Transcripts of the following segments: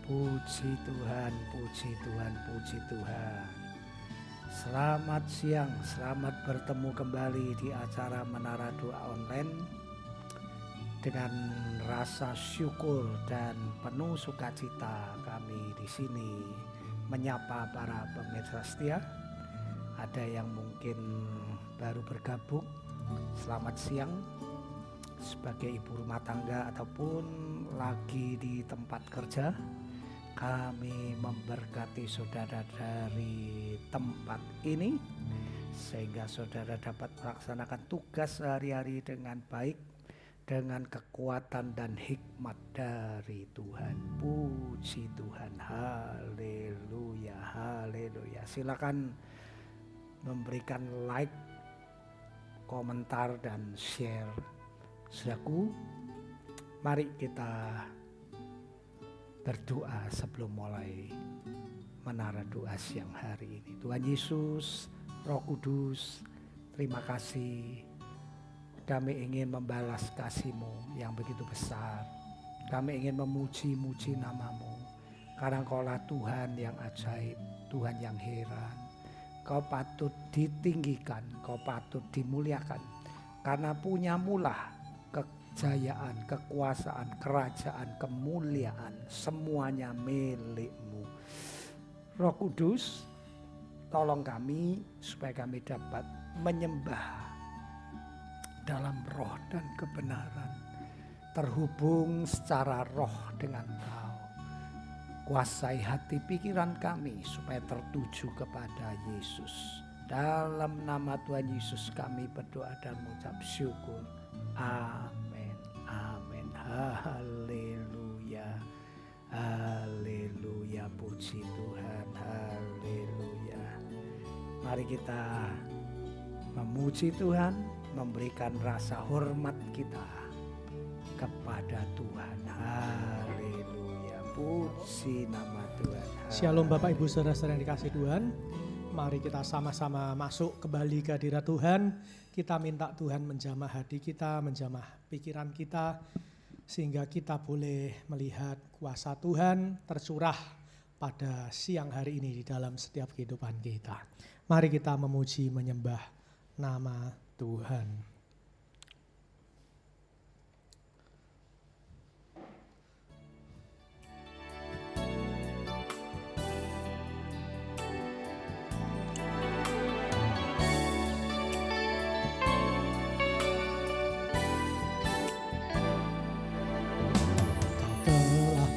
Puji Tuhan, puji Tuhan, puji Tuhan. Selamat siang, selamat bertemu kembali di acara Menara Doa Online. Dengan rasa syukur dan penuh sukacita kami di sini menyapa para pemirsa setia. Ada yang mungkin baru bergabung, selamat siang. Sebagai ibu rumah tangga ataupun lagi di tempat kerja, kami memberkati saudara dari tempat ini sehingga saudara dapat melaksanakan tugas sehari-hari dengan baik, dengan kekuatan dan hikmat dari Tuhan. Puji Tuhan, haleluya, haleluya. Silakan memberikan like, komentar dan share. Saudaraku, mari kita berdoa sebelum mulai menara doa siang hari ini. Tuhan Yesus, Roh Kudus, terima kasih. Kami ingin membalas kasih-Mu yang begitu besar. Kami ingin memuji-muji nama-Mu. Karena Engkaulah Tuhan yang ajaib, Tuhan yang heran. Kau patut ditinggikan, Kau patut dimuliakan. Karena punya-Mu lah kejayaan, kekuasaan, kerajaan, kemuliaan, semuanya milik-Mu. Roh Kudus, tolong kami supaya kami dapat menyembah dalam roh dan kebenaran, terhubung secara roh dengan Kau. Kuasai hati pikiran kami supaya tertuju kepada Yesus. Dalam nama Tuhan Yesus kami berdoa dan mengucap syukur. Amin, amin, haleluya, haleluya, puji Tuhan, haleluya. Mari kita memuji Tuhan, memberikan rasa hormat kita kepada Tuhan, haleluya, puji nama Tuhan. Shalom Bapak Ibu Saudara-saudara yang dikasihi Tuhan. Mari kita sama-sama masuk kembali ke hadirat Tuhan. Kita minta Tuhan menjamah hati kita, menjamah pikiran kita, sehingga kita boleh melihat kuasa Tuhan tercurah pada siang hari ini di dalam setiap kehidupan kita. Mari kita memuji, menyembah nama Tuhan.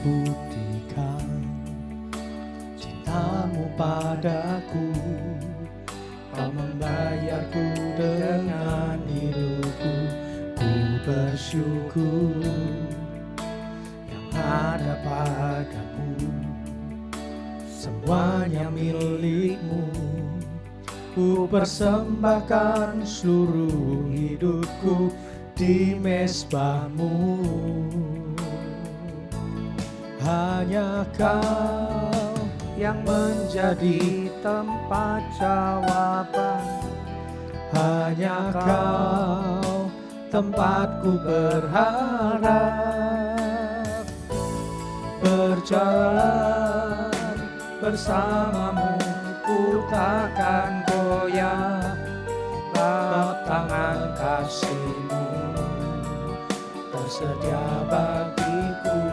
Buktikan cinta-Mu padaku, Kau membayarku dengan hidupku. Ku bersyukur yang ada padamu, semuanya milik-Mu. Ku persembahkan seluruh hidupku di mezbah-Mu. Hanya Kau yang menjadi tempat jawaban. Hanya Kau tempatku berharap. Berjalan bersama-Mu ku takkan goyah. Lewat tangan kasih-Mu tersedia bagiku.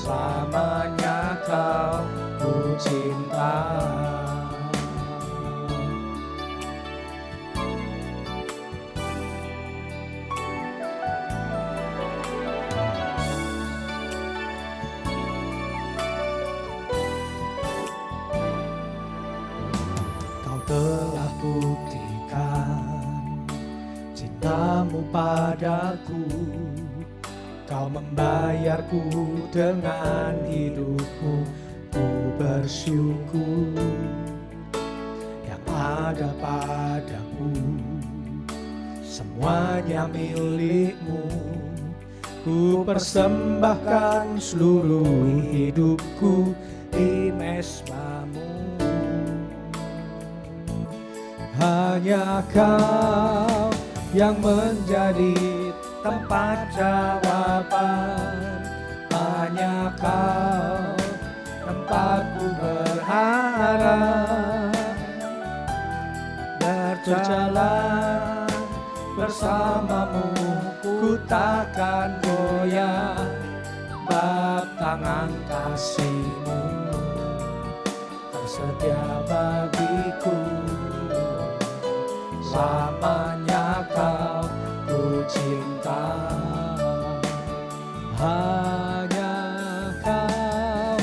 Selamanya Kau ku cinta. Kau telah buktikan cinta-Mu padaku. Kau membayarku dengan hidupmu. Ku bersyukur yang ada padaku, semuanya milik-Mu. Ku persembahkan seluruh hidupku di mezbah-Mu. Hanya Kau yang menjadi tempat jawaban. hanya Kau tempatku berharap, berjalan bersamamu ku takkan goyah, bab tangan kasih-Mu tersedia bagiku. Selamanya Kau ku cinta, hanya Kau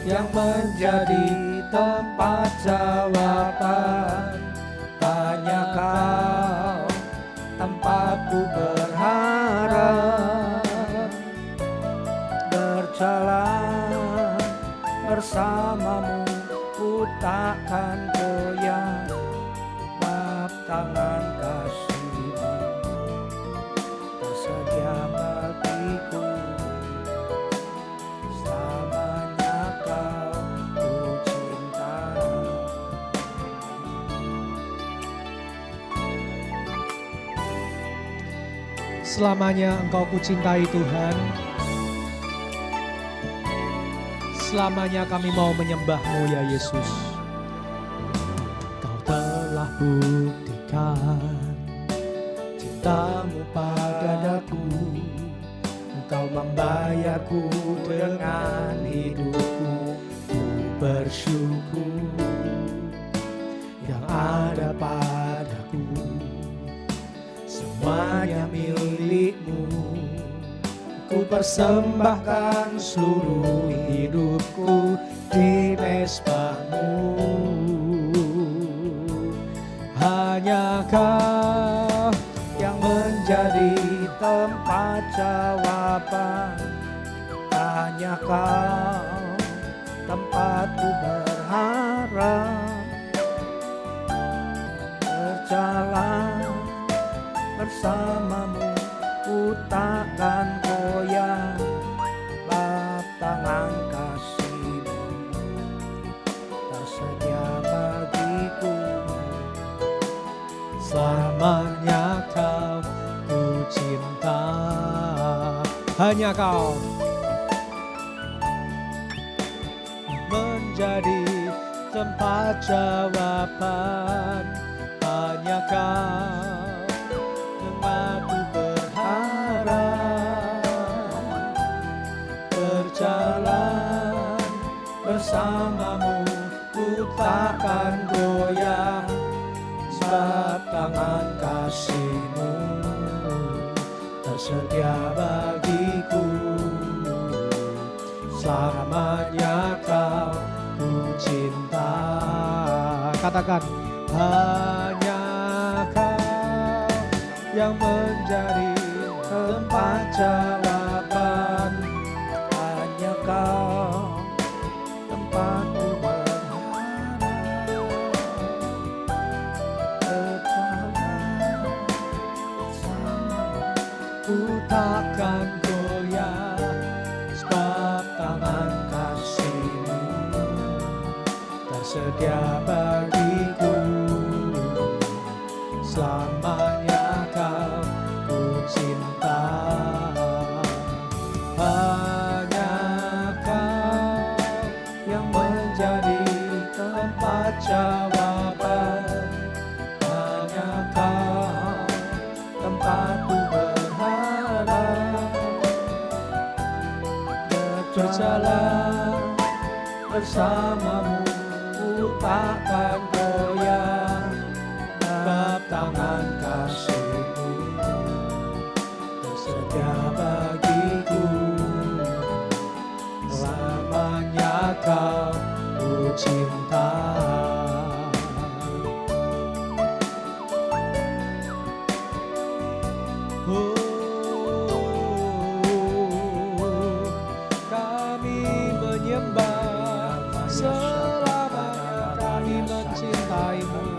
yang menjadi tempat jawaban, hanya Kau tempatku berharap, berjalan bersamamu ku takkan goyah, bab tangan kasih-Mu tersedia bagiku. Selamanya Kau ku cinta. Selamanya Engkau kucintai Tuhan. Selamanya kami mau menyembah-Mu ya Yesus. Kau telah buktikan cinta-Mu padaku. Engkau membayarku dengan hidupku. Ku bersyukur yang ada padaku. Semuanya milik-Mu, ku persembahkan seluruh hidupku di mezbah-Mu. Hanya Kau yang menjadi tempat jawaban, hanya Kau tempatku berharap, berjalan bersamamu ku takkan goyah, bab tangan kasih-Mu tersedia bagiku. Selamanya Kau ku cinta, hanya Kau menjadi tempat jawaban, hanya Kau aku berharap, berjalan bersamamu ku takkan goyah, sebab tangan kasih-Mu tersedia bagiku. Selamanya Kau ku cinta. Katakan, hanya yang menjadi tempat jawaban, hanya Kau tempatku berharap, berjalan bersamamu ku takkan goyah, sebab tangan kasih-Mu tersedia bagiku. Selamanya Kau ku cinta, hanya Kau yang menjadi tempat jawaban, hanya Kau tempatku berharap, berjalan bersamamu ku takkan goyah, bab tangan kasih-Mu tersedia bagiku. Selamanya Kau ku cinta. Kami menyembah, selamanya kami mencintai-Mu.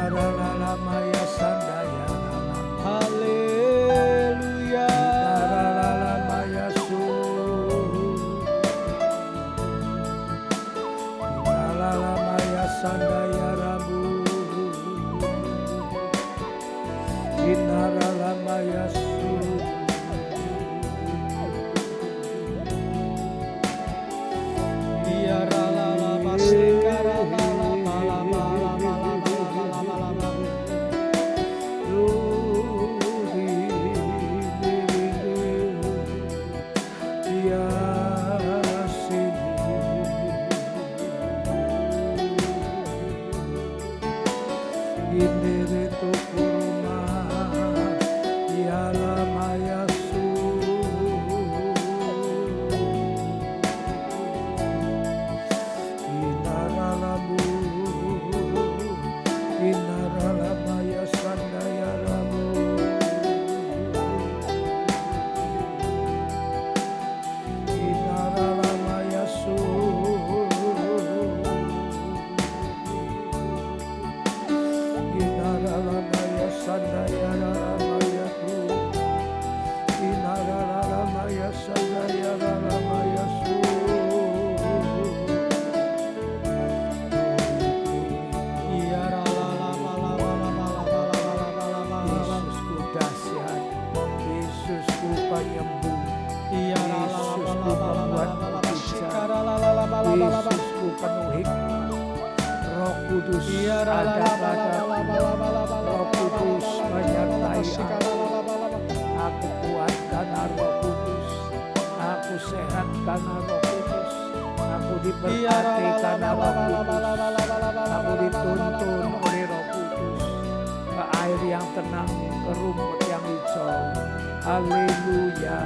Inaralala maya sandaya lala. Haleluya. Inaralala maya su. Inalala maya sandaya rabu. Inarala maya su. Iyaralala basekaralala bala. Yesusku dahsyat, Yesusku penyembuh, Yesusku pembuat mujizat, Yesusku penuh hikmat. Roh Kudus ada padaku, Roh Kudus menyertai aku. Aku kuat karena Roh Kudus, aku sehat karena Roh Kudus, aku diberkati karena Roh Kudus, aku dituntun oleh Roh Kudus ke air yang tenang, ke rumput yang hijau. Haleluya.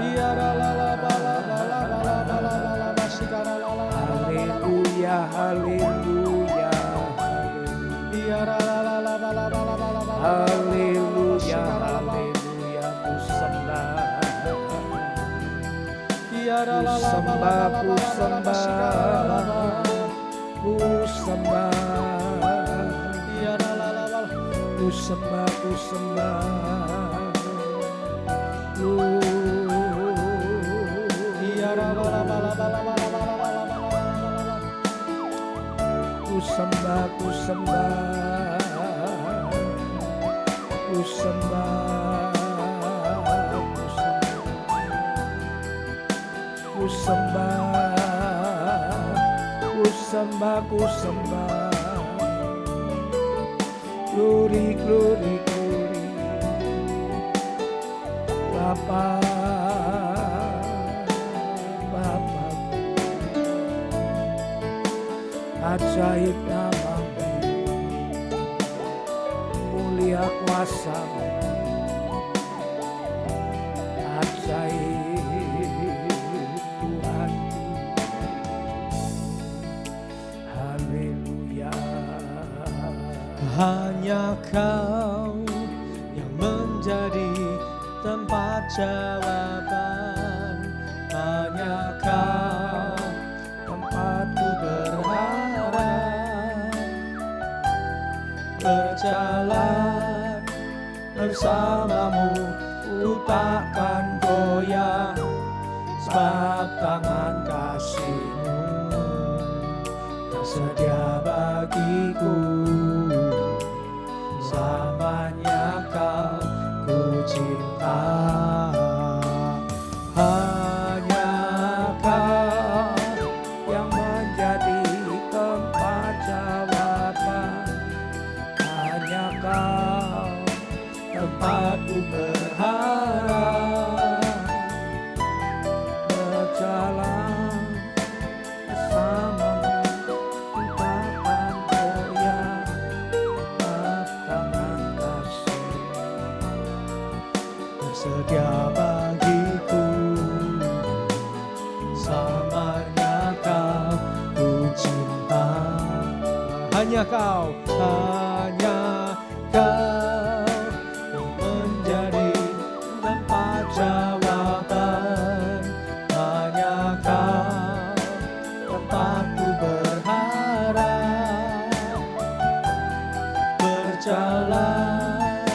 Haleluya, haleluya. Haleluya, haleluya. Ku sembah, ku sembah, ku sembah, ku sembah, ku sembah, ku sembah. Ku sembah, ku sembah, ku sembah, ku sembah, ku sembah, ku sembah. Glory, glory, glory. Bapa, Bapa, ajaib namamu, mulia kuasamu, ajaib Tuhan. Haleluya. Hanya Kau yang menjadi tempat jawaban. Hanya Kau tempatku berharap, berjalan bersamamu ku takkan goyah, sebab tangan kasih-Mu tersedia bagiku. Selamanya Kau ku cinta. Hanya Kau yang menjadi tempat jawaban. Hanya Kau tempatku berharap, berjalan bersamamu ku takkan goyah, sebab tangan kasih tersedia bagiku. Selamanya Kau ku cinta. Hanya Kau, hanya Kau yang menjadi tempat jawaban. Hanya Kau tempatku berharap, berjalan berjalan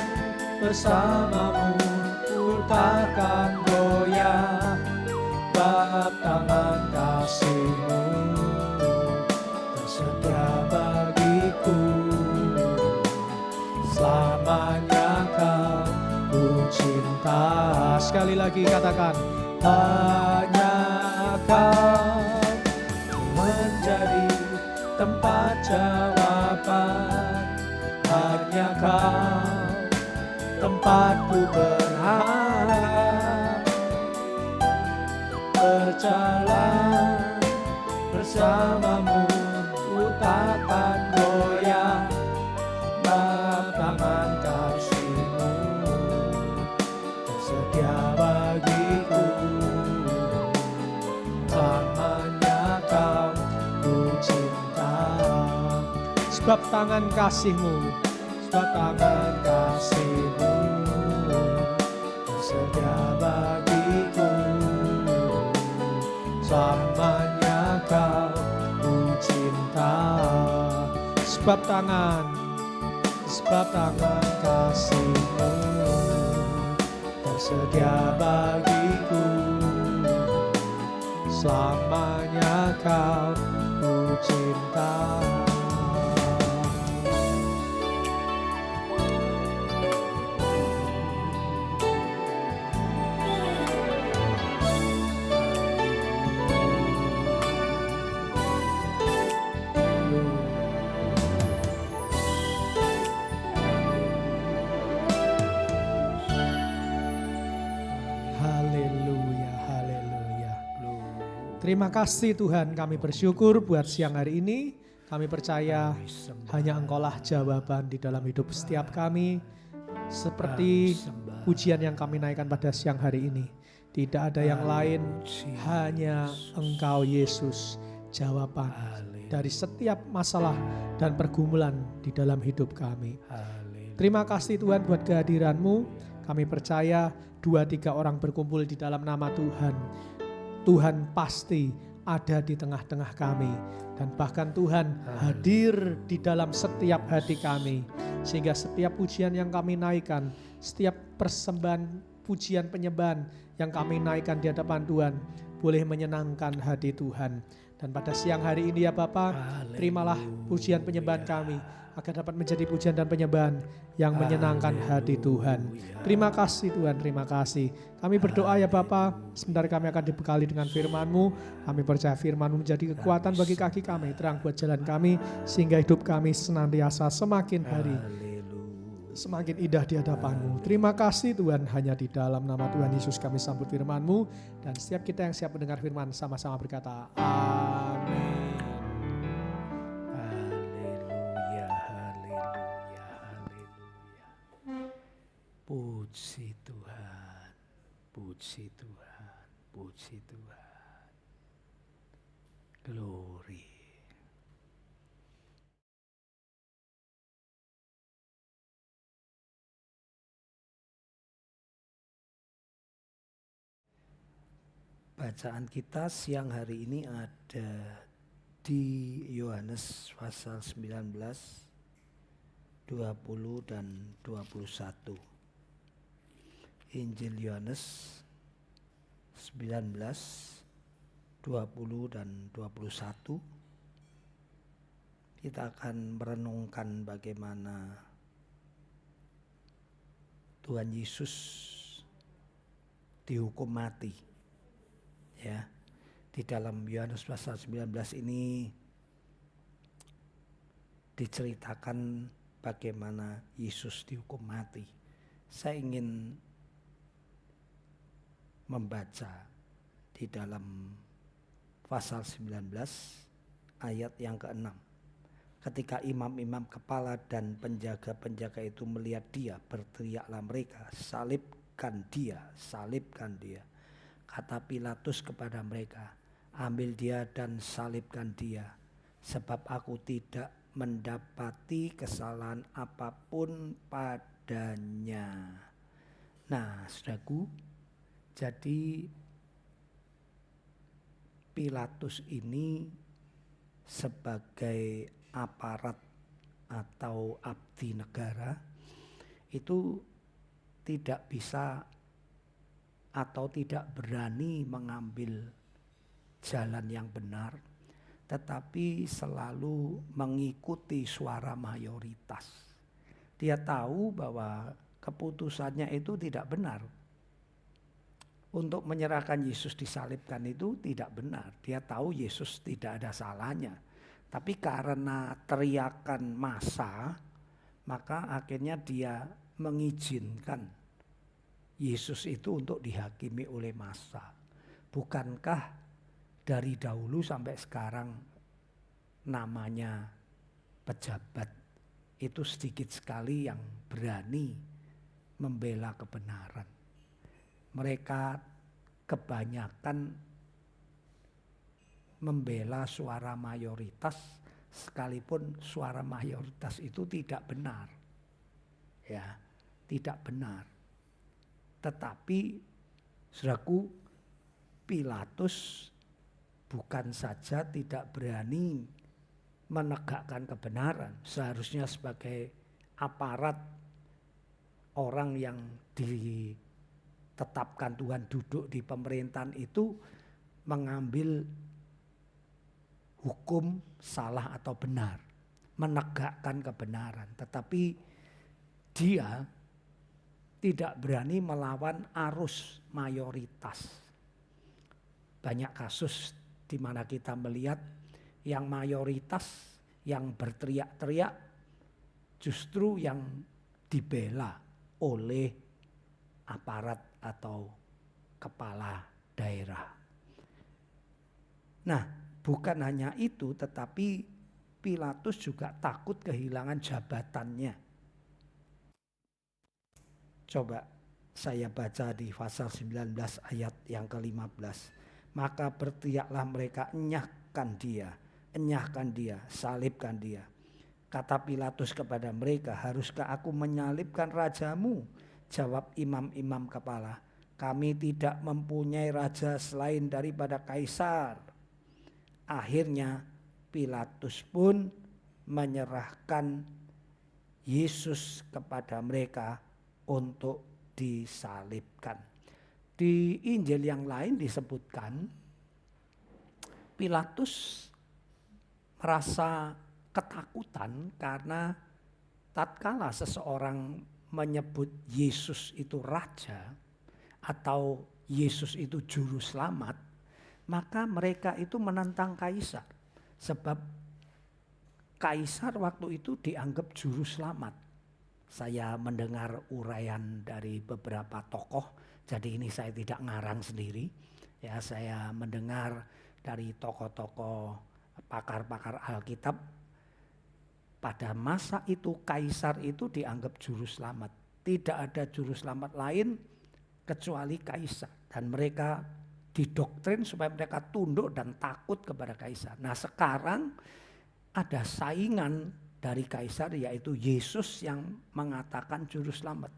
bersamamu, ku takkan goyah. Sebab tangan kasih-Mu tersedia bagiku. Selamanya Kau ku cinta. Sekali lagi katakan, Hanya Kau menjadi tempat jawaban. Hanya Kau tempatku berharap. Berjalan bersamamu, ku takkan goyah. Sebab tangan kasih-Mu tersedia bagiku. Selamanya Kau ku cinta. sebab tangan kasih-Mu, Sebab tangan kasih-Mu tersedia bagiku. Selamanya Kau ku cinta. sebab tangan Kasih-Mu tersedia bagiku. Selamanya Kau ku cinta. Haleluya, haleluya. Terima kasih Tuhan, kami bersyukur buat siang hari ini. Kami percaya hanya Engkaulah jawaban di dalam hidup setiap kami. Seperti pujian yang kami naikkan pada siang hari ini. Tidak ada yang lain, hanya Engkau Yesus, jawaban dari setiap masalah dan pergumulan di dalam hidup kami. Terima kasih Tuhan buat kehadiran-Mu. Kami percaya 2-3 orang berkumpul di dalam nama Tuhan. Tuhan pasti ada di tengah-tengah kami. Dan bahkan Tuhan hadir di dalam setiap hati kami. Sehingga setiap pujian yang kami naikkan, setiap persembahan pujian penyembahan yang kami naikkan di hadapan Tuhan, boleh menyenangkan hati Tuhan. Dan pada siang hari ini ya Bapa, terimalah pujian penyembahan kami, agar dapat menjadi pujian dan penyembahan yang menyenangkan hati Tuhan. Terima kasih Tuhan, terima kasih. Kami berdoa ya Bapa, sebentar kami akan dibekali dengan firman-Mu. Kami percaya firman-Mu menjadi kekuatan bagi kaki kami, terang buat jalan kami, sehingga hidup kami senantiasa semakin hari semakin indah di hadapan-Mu. Terima kasih Tuhan, hanya di dalam nama Tuhan Yesus kami sambut firman-Mu. Dan setiap kita yang siap mendengar firman sama-sama berkata, amin. Haleluya, haleluya, haleluya. Puji Tuhan, puji Tuhan, puji Tuhan. Glory. Bacaan kita siang hari ini ada di Yohanes pasal 19, 20 dan 21. Injil Yohanes 19, 20 dan 21. Kita akan merenungkan bagaimana Tuhan Yesus dihukum mati. Ya, di dalam Yohanes pasal 19 ini diceritakan bagaimana Yesus dihukum mati. Saya ingin membaca di dalam pasal 19 ayat yang ke-6. Ketika imam-imam kepala dan penjaga-penjaga itu melihat dia, berteriaklah mereka, salibkan dia, salibkan dia. Kata Pilatus kepada mereka, ambil dia dan salibkan dia, sebab aku tidak mendapati kesalahan apapun padanya. Nah, saudaraku, jadi Pilatus ini sebagai aparat atau abdi negara itu tidak bisa atau tidak berani mengambil jalan yang benar, tetapi selalu mengikuti suara mayoritas. Dia tahu bahwa keputusannya itu tidak benar. Untuk menyerahkan Yesus disalibkan itu tidak benar. Dia tahu Yesus tidak ada salahnya. Tapi karena teriakan massa, maka akhirnya dia mengizinkan Yesus itu untuk dihakimi oleh massa. Bukankah dari dahulu sampai sekarang namanya pejabat itu sedikit sekali yang berani membela kebenaran. Mereka kebanyakan membela suara mayoritas, sekalipun suara mayoritas itu tidak benar. Ya, tidak benar. Tetapi saudaraku, Pilatus bukan saja tidak berani menegakkan kebenaran, seharusnya sebagai aparat orang yang ditetapkan Tuhan duduk di pemerintahan itu mengambil hukum salah atau benar, menegakkan kebenaran. Tetapi dia tidak berani melawan arus mayoritas. Banyak kasus di mana kita melihat yang mayoritas yang berteriak-teriak justru yang dibela oleh aparat atau kepala daerah. Nah, bukan hanya itu, tetapi Pilatus juga takut kehilangan jabatannya. Coba saya baca di pasal 19 ayat yang ke-15. Maka berteriaklah mereka, enyahkan dia, salibkan dia. Kata Pilatus kepada mereka, haruskah aku menyalibkan rajamu? Jawab imam-imam kepala, kami tidak mempunyai raja selain daripada Kaisar. Akhirnya Pilatus pun menyerahkan Yesus kepada mereka untuk disalibkan. Di Injil yang lain disebutkan Pilatus merasa ketakutan karena tatkala seseorang menyebut Yesus itu raja atau Yesus itu juru selamat, maka mereka itu menentang Kaisar. Sebab Kaisar waktu itu dianggap juru selamat. Saya mendengar uraian dari beberapa tokoh, jadi ini saya tidak ngarang sendiri. Ya, saya mendengar dari tokoh-tokoh pakar-pakar Alkitab. Pada masa itu Kaisar itu dianggap juru selamat. Tidak ada juru selamat lain kecuali Kaisar. Dan mereka didoktrin supaya mereka tunduk dan takut kepada Kaisar. Nah, sekarang ada saingan dari Kaisar, yaitu Yesus yang mengatakan juru selamat.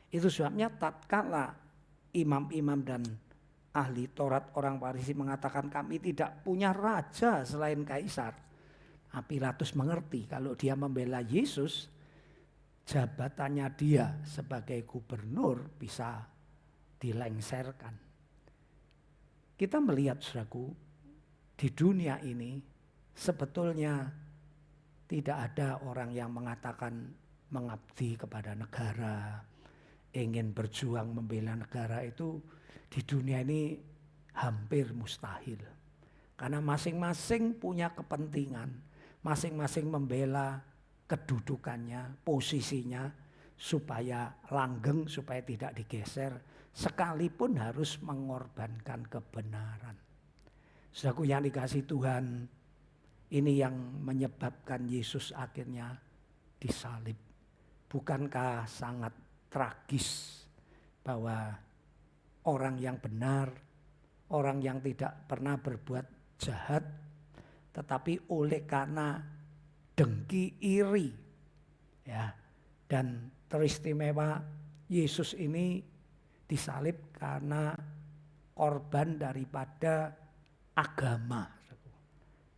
Itu sebabnya tatkala imam-imam dan ahli Taurat orang Farisi mengatakan kami tidak punya raja selain Kaisar. Nah, Pilatus mengerti kalau dia membela Yesus, jabatannya dia sebagai gubernur bisa dilengserkan. Kita melihat, saudaraku, di dunia ini sebetulnya tidak ada orang yang mengatakan mengabdi kepada negara, ingin berjuang membela negara, itu di dunia ini hampir mustahil. Karena masing-masing punya kepentingan, masing-masing membela kedudukannya, posisinya supaya langgeng, supaya tidak digeser, sekalipun harus mengorbankan kebenaran. Saudaraku yang dikasihi Tuhan, ini yang menyebabkan Yesus akhirnya disalib. Bukankah sangat tragis bahwa orang yang benar, orang yang tidak pernah berbuat jahat, tetapi oleh karena dengki, iri, ya, dan teristimewa Yesus ini disalib karena korban daripada agama.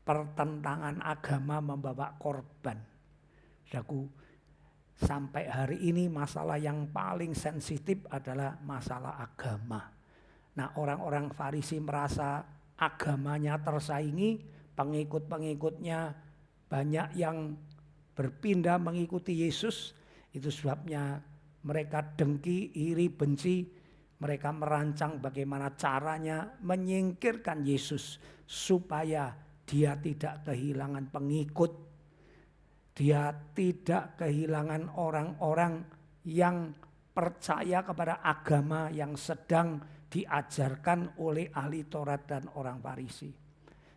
Pertentangan agama membawa korban. Saudaraku, Sampai hari ini masalah yang paling sensitif adalah masalah agama. Nah, orang-orang Farisi merasa agamanya tersaingi, pengikut-pengikutnya banyak yang berpindah mengikuti Yesus. Itu sebabnya mereka dengki, iri, benci. Mereka merancang bagaimana caranya menyingkirkan Yesus supaya dia tidak kehilangan pengikut. Dia tidak kehilangan orang-orang yang percaya kepada agama yang sedang diajarkan oleh ahli Taurat dan orang Farisi.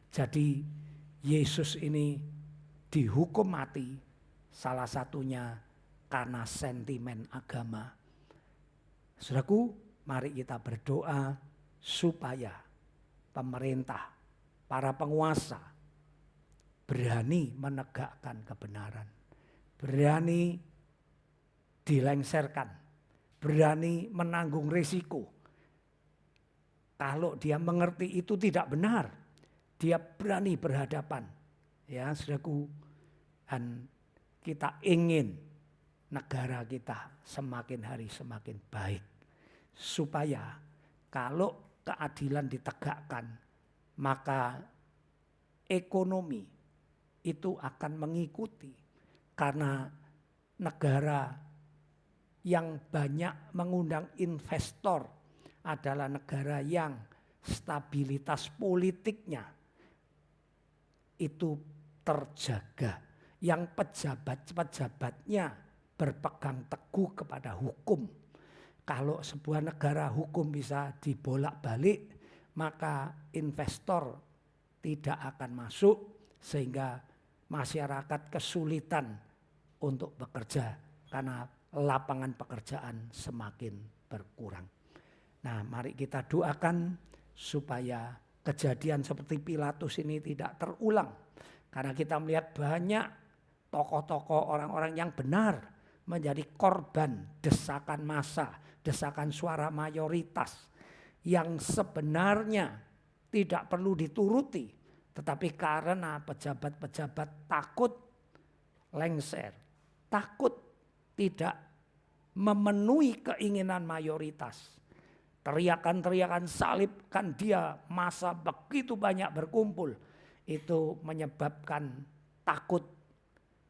Jadi Yesus ini dihukum mati, salah satunya karena sentimen agama. Saudaraku, mari kita berdoa supaya pemerintah, para penguasa berani menegakkan kebenaran, berani dilengsarkan, berani menanggung risiko. Kalau dia mengerti itu tidak benar, dia berani berhadapan. Ya, saudaraku, dan kita ingin negara kita semakin hari semakin baik. Supaya kalau keadilan ditegakkan, maka ekonomi itu akan mengikuti. Karena negara yang banyak mengundang investor adalah negara yang stabilitas politiknya itu terjaga. Yang pejabat-pejabatnya berpegang teguh kepada hukum. Kalau sebuah negara hukum bisa dibolak-balik, maka investor tidak akan masuk sehingga masyarakat kesulitan untuk bekerja karena lapangan pekerjaan semakin berkurang. Nah, mari kita doakan supaya kejadian seperti Pilatus ini tidak terulang. Karena kita melihat banyak tokoh-tokoh orang-orang yang benar menjadi korban desakan massa, desakan suara mayoritas yang sebenarnya tidak perlu dituruti. Tetapi karena pejabat-pejabat takut lengser, takut tidak memenuhi keinginan mayoritas. Teriakan-teriakan salibkan dia, massa begitu banyak berkumpul. Itu menyebabkan takut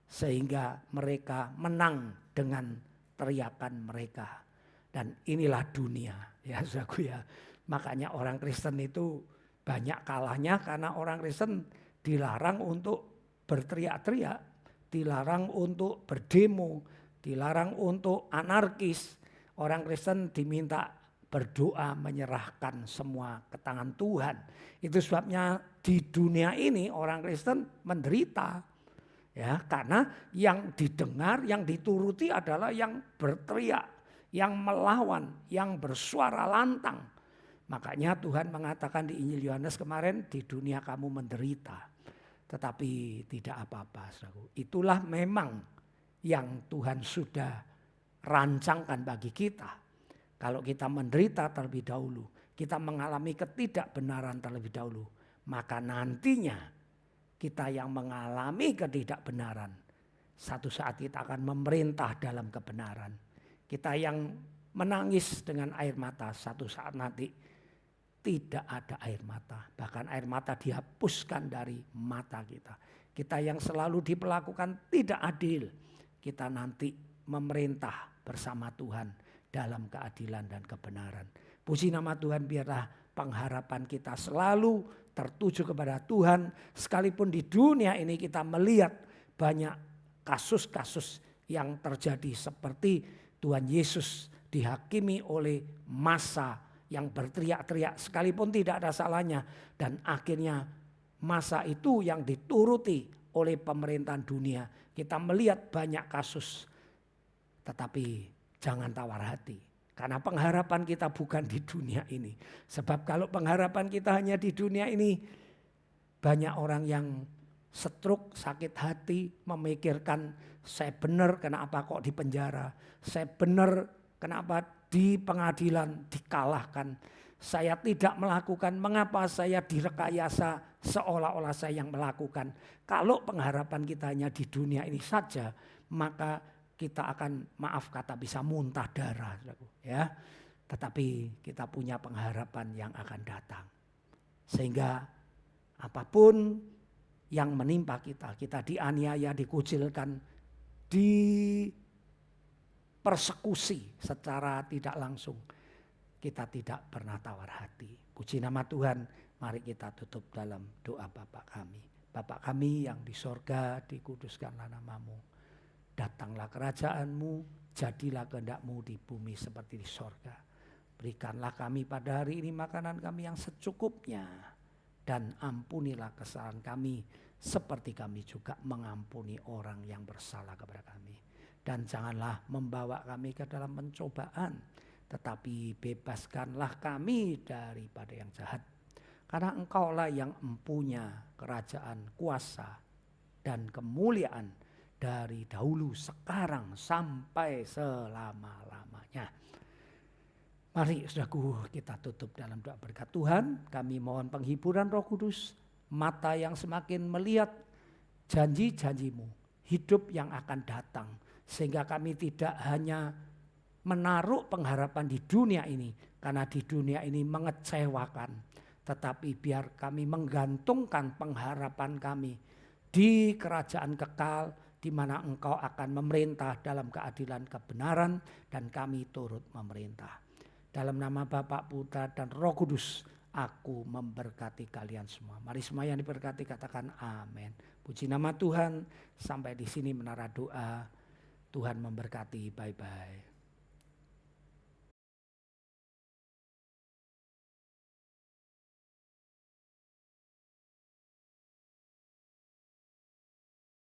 sehingga mereka menang dengan teriakan mereka. Dan inilah dunia, ya saudaraku ya. Makanya orang Kristen itu banyak kalahnya karena orang Kristen dilarang untuk berteriak-teriak, dilarang untuk berdemo, dilarang untuk anarkis. Orang Kristen diminta berdoa menyerahkan semua ke tangan Tuhan. Itu sebabnya di dunia ini orang Kristen menderita. Ya, karena yang didengar, yang dituruti adalah yang berteriak, yang melawan, yang bersuara lantang. Makanya Tuhan mengatakan di Injil Yohanes kemarin, di dunia kamu menderita. Tetapi tidak apa-apa, saudaraku. Itulah memang yang Tuhan sudah rancangkan bagi kita. Kalau kita menderita terlebih dahulu, kita mengalami ketidakbenaran terlebih dahulu, maka nantinya kita yang mengalami ketidakbenaran, satu saat kita akan memerintah dalam kebenaran. Kita yang menangis dengan air mata, satu saat nanti tidak ada air mata. Bahkan air mata dihapuskan dari mata kita. Kita yang selalu diperlakukan tidak adil, kita nanti memerintah bersama Tuhan dalam keadilan dan kebenaran. Puji nama Tuhan, biarlah pengharapan kita selalu tertuju kepada Tuhan. Sekalipun di dunia ini kita melihat banyak kasus-kasus yang terjadi seperti Tuhan Yesus dihakimi oleh massa yang berteriak-teriak sekalipun tidak ada salahnya. Dan akhirnya massa itu yang dituruti oleh pemerintahan dunia. Kita melihat banyak kasus, tetapi jangan tawar hati. Karena pengharapan kita bukan di dunia ini. Sebab kalau pengharapan kita hanya di dunia ini, banyak orang yang stroke, sakit hati, memikirkan saya benar kenapa kok di penjara. Saya benar kenapa di pengadilan dikalahkan. Saya tidak melakukan, mengapa saya direkayasa seolah-olah saya yang melakukan. Kalau pengharapan kita hanya di dunia ini saja, maka kita akan, maaf kata, bisa muntah darah, ya. Tetapi kita punya pengharapan yang akan datang. Sehingga apapun yang menimpa kita dianiaya, dikucilkan, dipersekusi secara tidak langsung, kita tidak pernah tawar hati. Puji nama Tuhan, mari kita tutup dalam doa Bapa kami. Bapa kami yang di sorga, dikuduskanlah namamu. Datanglah kerajaan-Mu, jadilah kehendak-Mu di bumi seperti di sorga. Berikanlah kami pada hari ini makanan kami yang secukupnya. Dan ampunilah kesalahan kami seperti kami juga mengampuni orang yang bersalah kepada kami. Dan janganlah membawa kami ke dalam pencobaan, tetapi bebaskanlah kami daripada yang jahat. Karena Engkaulah yang empunya kerajaan, kuasa, dan kemuliaan dari dahulu, sekarang, sampai selama-lamanya. Mari saudaraku, kita tutup dalam doa berkat Tuhan. Kami mohon penghiburan Roh Kudus, mata yang semakin melihat janji-janji-Mu, hidup yang akan datang. Sehingga kami tidak hanya menaruh pengharapan di dunia ini, karena di dunia ini mengecewakan. Tetapi biar kami menggantungkan pengharapan kami di kerajaan kekal, di mana Engkau akan memerintah dalam keadilan kebenaran dan kami turut memerintah. Dalam nama Bapa, Putra, dan Roh Kudus, aku memberkati kalian semua. Mari semua yang diberkati katakan amin. Puji nama Tuhan, sampai di sini menara doa. Tuhan memberkati, bye-bye.